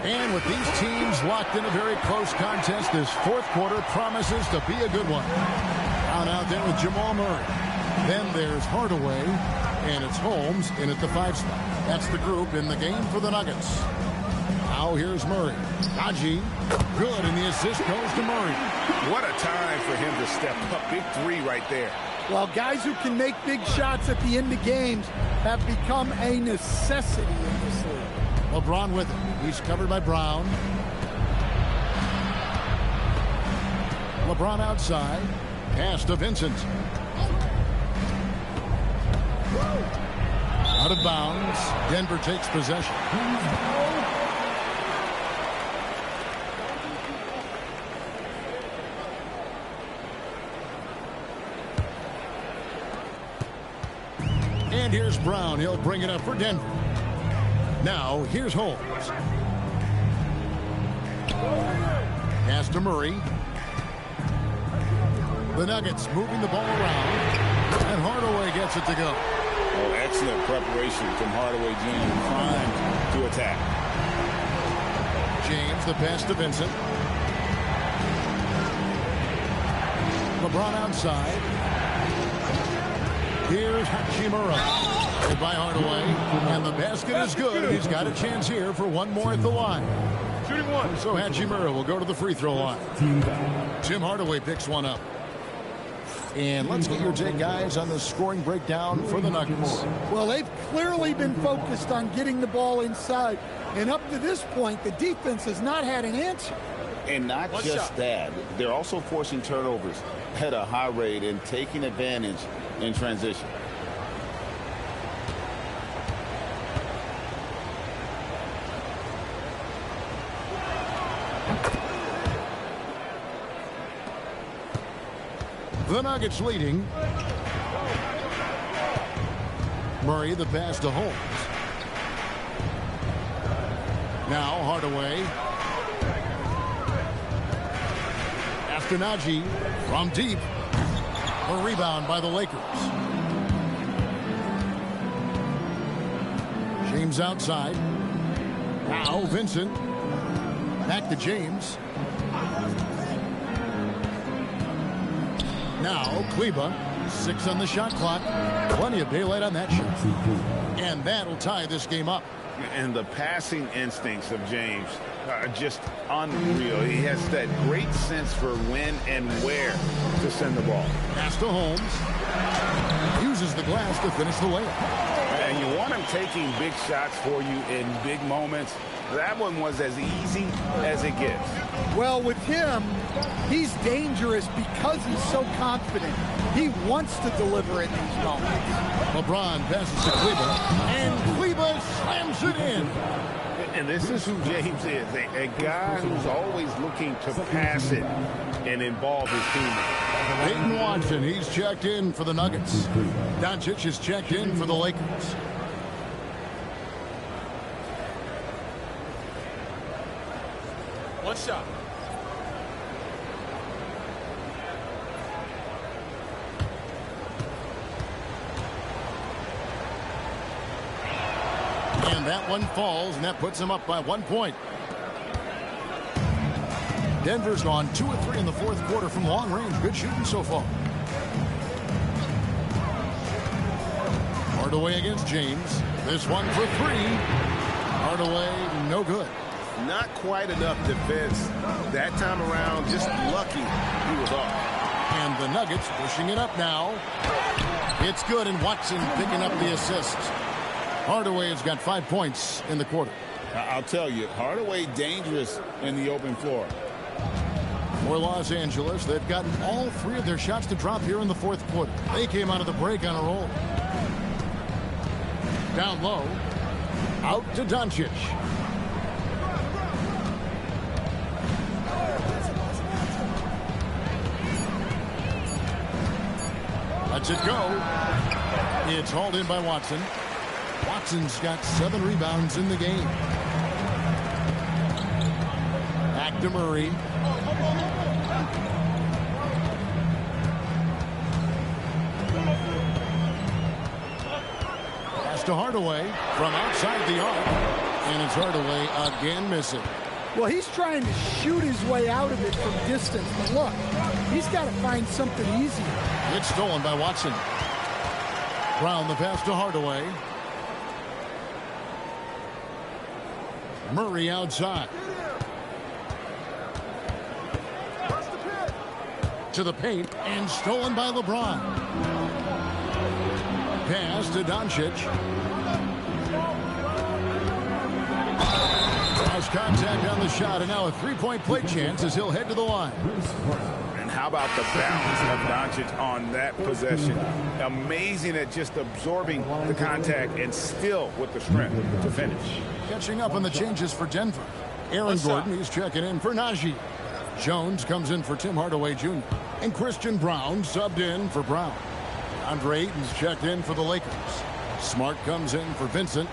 And with these teams locked in a very close contest, this fourth quarter promises to be a good one. Out there with Jamal Murray. Then there's Hardaway, and it's Holmes in at the 5 spot. That's the group in the game for the Nuggets. Now here's Murray. Naji, good, and the assist goes to Murray. What a time for him to step up. Big 3 right there. Well, guys who can make big shots at the end of games have become a necessity in this league. LeBron with it. He's covered by Brown. LeBron outside. Pass to Vincent. Out of bounds. Denver takes possession. And here's Brown. He'll bring it up for Denver. Now, here's Holmes. Pass to Murray. The Nuggets moving the ball around, and Hardaway gets it to go. Oh, excellent preparation from Hardaway Jr. primed to attack. James, the pass to Vincent. LeBron outside. Here's Hachimura. By Hardaway, and the basket is good. He's got a chance here for one more at the line. Shooting one. So Hachimura will go to the free throw line. Tim Hardaway picks one up. And let's get your take, guys, on the scoring breakdown for the Nuggets. Well, they've clearly been focused on getting the ball inside. And up to this point, the defense has not had an answer. And not just that, they're also forcing turnovers at a high rate and taking advantage in transition. The Nuggets leading. Murray, the pass to Holmes. Now Hardaway. After Najee from deep. A rebound by the Lakers. James outside. Now Vincent. Back to James. Now Kleba, 6 on the shot clock. Plenty of daylight on that shot. And that'll tie this game up. And the passing instincts of James are just unreal. He has that great sense for when and where to send the ball. Pass to Holmes. Uses the glass to finish the layup. And you want him taking big shots for you in big moments. That one was as easy as it gets. Well, with him, he's dangerous because he's so confident. He wants to deliver in these moments. LeBron passes to Kleba, and Kleba slams it in. And this is who James is, a guy who's always looking to pass it and involve his teammates. Peyton Watson, he's checked in for the Nuggets. Doncic is checked in for the Lakers. One shot. And that one falls, and that puts him up by 1 point. Denver's gone 2 of 3 in the fourth quarter from long range. Good shooting so far. Hardaway against James. This one for 3. Hardaway, no good. Not quite enough defense that time around. Just lucky he was off. And the Nuggets pushing it up now. It's good, and Watson picking up the assist. Hardaway has got 5 points in the quarter. I'll tell you, Hardaway dangerous in the open floor. For Los Angeles, they've gotten all 3 of their shots to drop here in the fourth quarter. They came out of the break on a roll. Down low. Out to Doncic. Lets it go. It's hauled in by Watson. Watson's got 7 rebounds in the game. Back to Murray. Pass to Hardaway from outside the arc. And it's Hardaway again missing. Well, he's trying to shoot his way out of it from distance. But look, he's got to find something easier. It's stolen by Watson. Brown the pass to Hardaway. Murray outside. To the paint and stolen by LeBron. Pass to Doncic. Cross contact on the shot, and now a three-point play chance as he'll head to the line. And how about the balance of Doncic on that possession? Amazing at just absorbing the contact and still with the strength to finish. Catching up on the changes for Denver. Aaron Gordon, he's checking in for Najee. Jones comes in for Tim Hardaway Jr. And Christian Brown subbed in for Brown. Andre Ayton's checked in for the Lakers. Smart comes in for Vincent.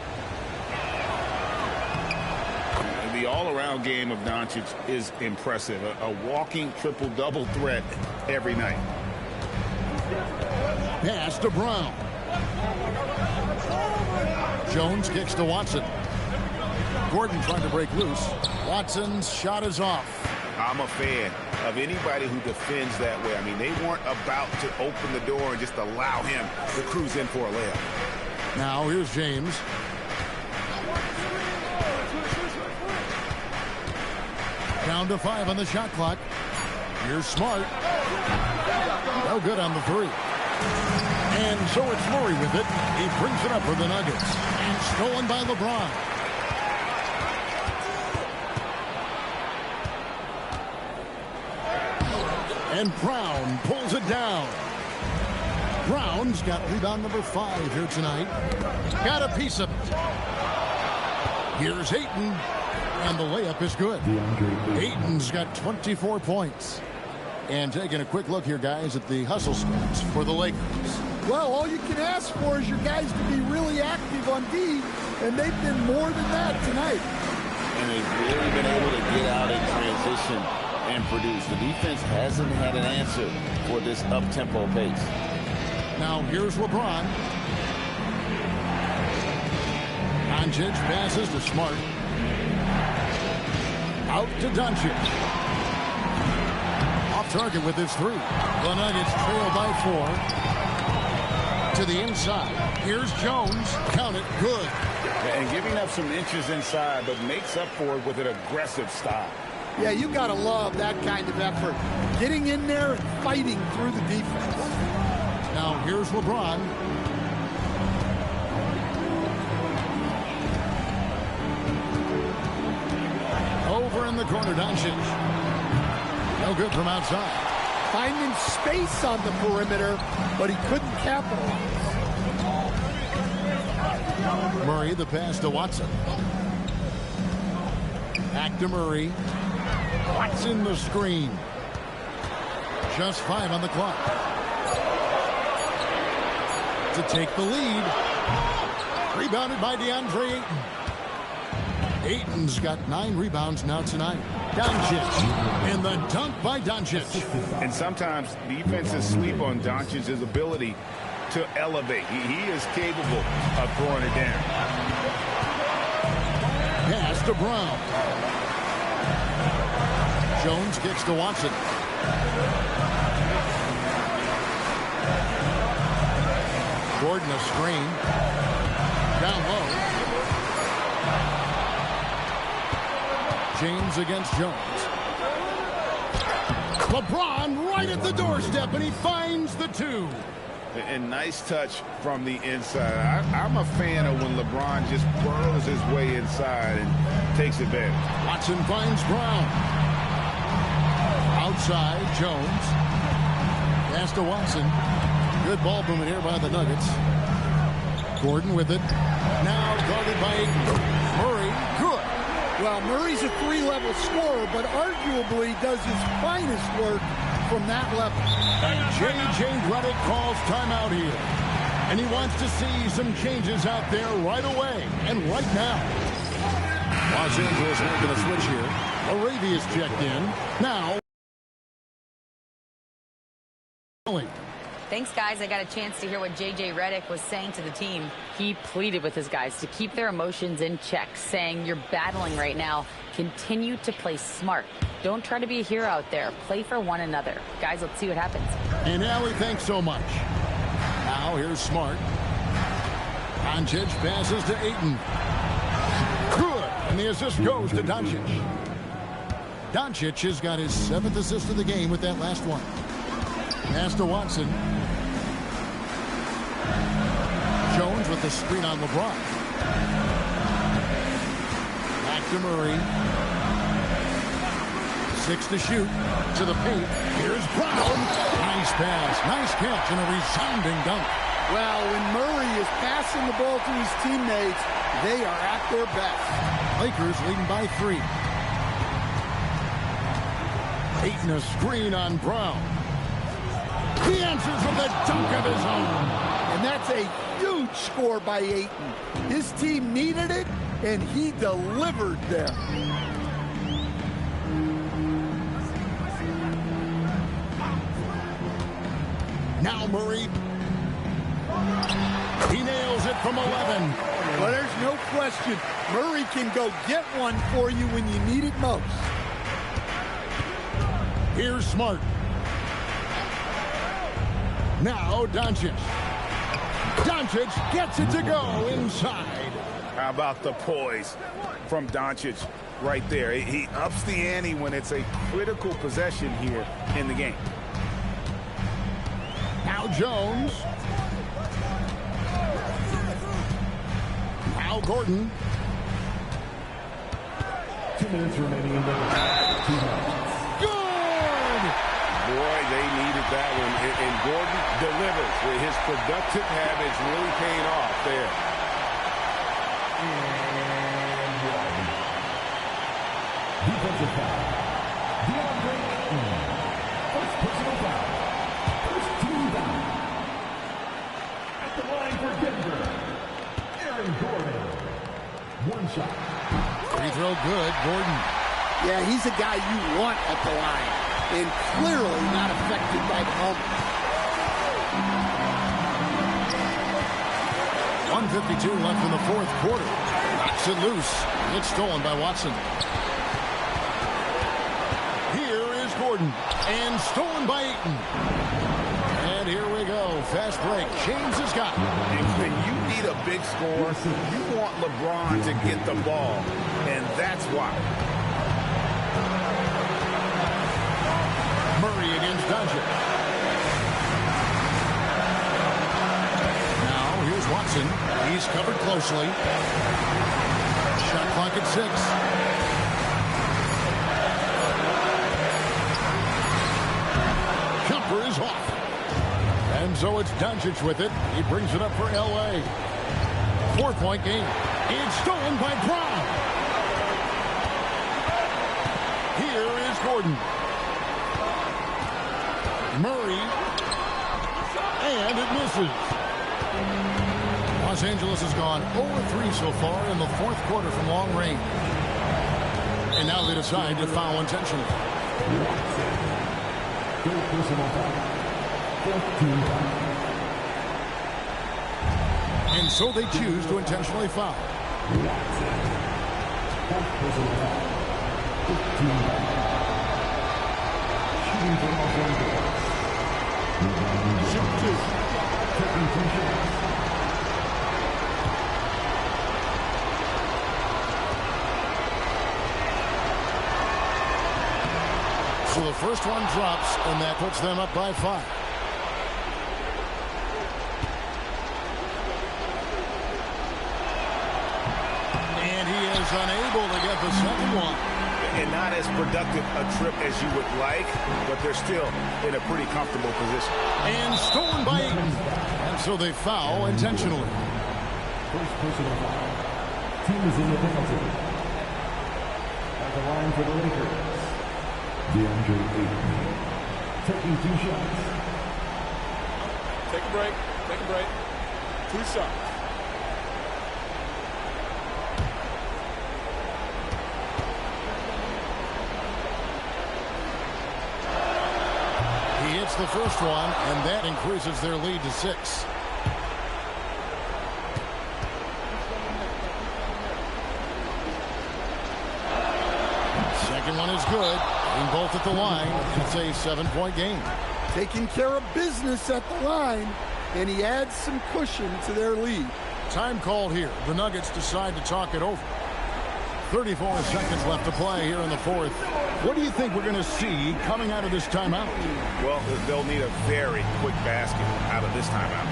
The all-around game of Doncic is impressive. A walking triple-double threat every night. Pass to Brown. Jones kicks to Watson. Gordon trying to break loose. Watson's shot is off. I'm a fan of anybody who defends that way. I mean, they weren't about to open the door and just allow him to cruise in for a layup. Now here's James. Down to 5 on the shot clock. Here's Smart. No good on the three. And so it's Murray with it. He brings it up for the Nuggets. And stolen by LeBron. And Brown pulls it down. Brown's got rebound number 5 here tonight. Got a piece of it. Here's Ayton. And the layup is good. Ayton's got 24 points. And taking a quick look here, guys, at the hustle stats for the Lakers. Well, all you can ask for is your guys to be really active on D, and they've been more than that tonight. And they've really been able to get out in transition and produce. The defense hasn't had an answer for this up-tempo pace. Now here's LeBron. Doncic passes to Smart. Out to Doncic. Off target with his 3. The Nuggets trail by 4. To the inside. Here's Jones. Count it. Good. And giving up some inches inside, but makes up for it with an aggressive style. Yeah, you got to love that kind of effort. Getting in there and fighting through the defense. Now here's LeBron. Over in the corner, Doncic. No good from outside. Finding space on the perimeter, but he couldn't capitalize. Murray, the pass to Watson. Back to Murray. Watson the screen. Just 5 on the clock. To take the lead. Rebounded by DeAndre Ayton. Ayton's got 9 rebounds now tonight. Doncic. And the dunk by Doncic. And sometimes defenses sleep on Doncic's ability to elevate. He is capable of throwing it down. Pass to Brown. Jones kicks to Watson. Gordon a screen. Down low. James against Jones. LeBron right at the doorstep, and he finds the 2. And nice touch from the inside. I'm a fan of when LeBron just burrows his way inside and takes advantage. Watson finds Brown. Outside, Jones. Pass to Watson. Good ball movement here by the Nuggets. Gordon with it. Now guarded by Ayton. Murray, good. Well, Murray's a 3-level scorer, but arguably does his finest work from that level. And J.J. Redick calls timeout here. And he wants to see some changes out there right away and right now. Los Angeles making a switch here. Arabia's checked in. Now. Thanks, guys. I got a chance to hear what J.J. Redick was saying to the team. He pleaded with his guys to keep their emotions in check, saying, you're battling right now. Continue to play smart. Don't try to be a hero out there. Play for one another. Guys, let's see what happens. And Allie, thanks so much. Now here's Smart. Doncic passes to Ayton. Good. And the assist goes to Doncic. Doncic has got his 7th assist of the game with that last one. Pass to Watson. Jones with the screen on LeBron. Back to Murray. 6 to shoot. To the paint. Here's Brown. Nice pass. Nice catch and a resounding dunk. Well, when Murray is passing the ball to his teammates, they are at their best. Lakers leading by 3. Ayton a screen on Brown. He answers with a dunk of his own. And that's a huge score by Ayton. His team needed it, and he delivered there. Now Murray. He nails it from 11. Well, there's no question. Murray can go get one for you when you need it most. Here's Smart. Now Doncic. Doncic gets it to go inside. How about the poise from Doncic right there? He ups the ante when it's a critical possession here in the game. Now Jones. Now Gordon. 2 minutes remaining in the game. 2 minutes. Good! Boy, they needed that one. And Gordon delivers. His productive habits really paying off there. Defensive foul. First personal foul. First team down. At the line for Denver, Aaron Gordon. 1 shot. Free throw good. Gordon. Yeah, he's a guy you want at the line, and clearly not affected by the moment. 1:52 left in the fourth quarter. Knocks it loose. It's stolen by Watson. Here is Gordon. And stolen by Ayton. And here we go. Fast break. James has got it. And when you need a big score, you want LeBron to get the ball. And that's why. Murray against Doncic. Now here's Watson. He's covered closely. Shot clock at 6. Jumper is off. And so it's Doncic with it. He brings it up for L.A. 4-point game. It's stolen by Brown. Here is Gordon. Murray. And it misses. Los Angeles has gone 0-3 so far in the fourth quarter from long range. And now they decide to foul intentionally. Third personal foul. 14 foul. And so they choose to intentionally foul. Fourth personal foul. 15 foul. Shooting from off one goal. Shoot 2. Taking 2 shots. So the first one drops, and that puts them up by 5. And he is unable to get the second one. And not as productive a trip as you would like, but they're still in a pretty comfortable position. And stolen by Ayton. And so they foul intentionally. First personal foul. Team is in the penalty. At the line for the Lakers, DeAndre Ayton. Taking 2 shots. Take a break. Take a break. 2 shots. He hits the first one, and that increases their lead to 6. Second one is good. And both at the line. It's a 7-point game. Taking care of business at the line, and he adds some cushion to their lead. Time called here. The Nuggets decide to talk it over. 34 seconds left to play here in the fourth. What do you think we're going to see coming out of this timeout? Well, they'll need a very quick basket out of this timeout.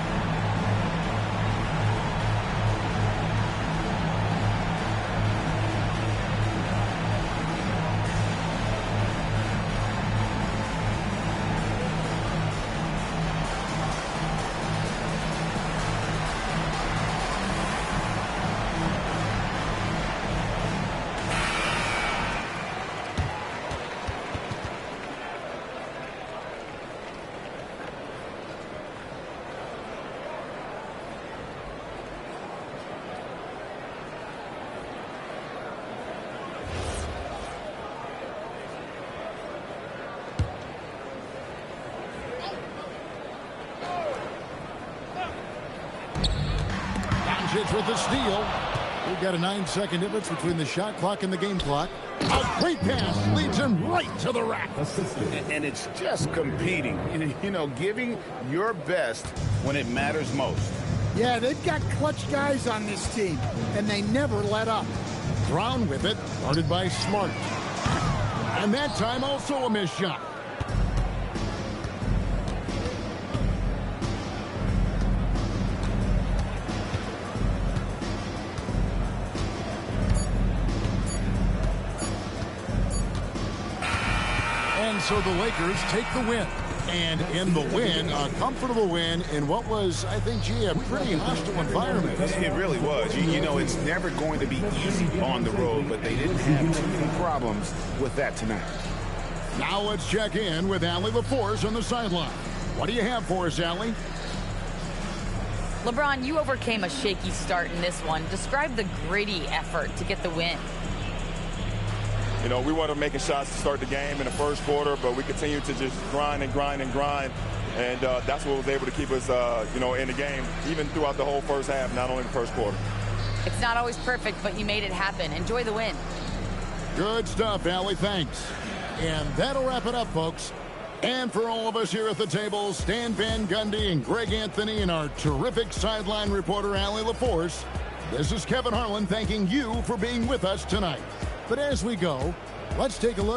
Doncic with the steal. We've got a 9-second difference between the shot clock and the game clock. A great pass leads him right to the rack. And it's just competing. You know, giving your best when it matters most. Yeah, they've got clutch guys on this team, and they never let up. Brown with it, guarded by Smart. And that time also a missed shot. And so the Lakers take the win. And in the win, a comfortable win in what was, I think, gee, a pretty hostile environment. It really was. You know, it's never going to be easy on the road, but they didn't have too many problems with that tonight. Now let's check in with Allie LaForce on the sideline. What do you have for us, Allie? LeBron, you overcame a shaky start in this one. Describe the gritty effort to get the win. You know, we weren't making shots to start the game in the first quarter, but we continued to just grind and grind and grind. And that's what was able to keep us, you know, in the game, even throughout the whole first half, not only the first quarter. It's not always perfect, but you made it happen. Enjoy the win. Good stuff, Allie. Thanks. And that'll wrap it up, folks. And for all of us here at the table, Stan Van Gundy and Greg Anthony and our terrific sideline reporter, Allie LaForce, this is Kevin Harlan thanking you for being with us tonight. But as we go, let's take a look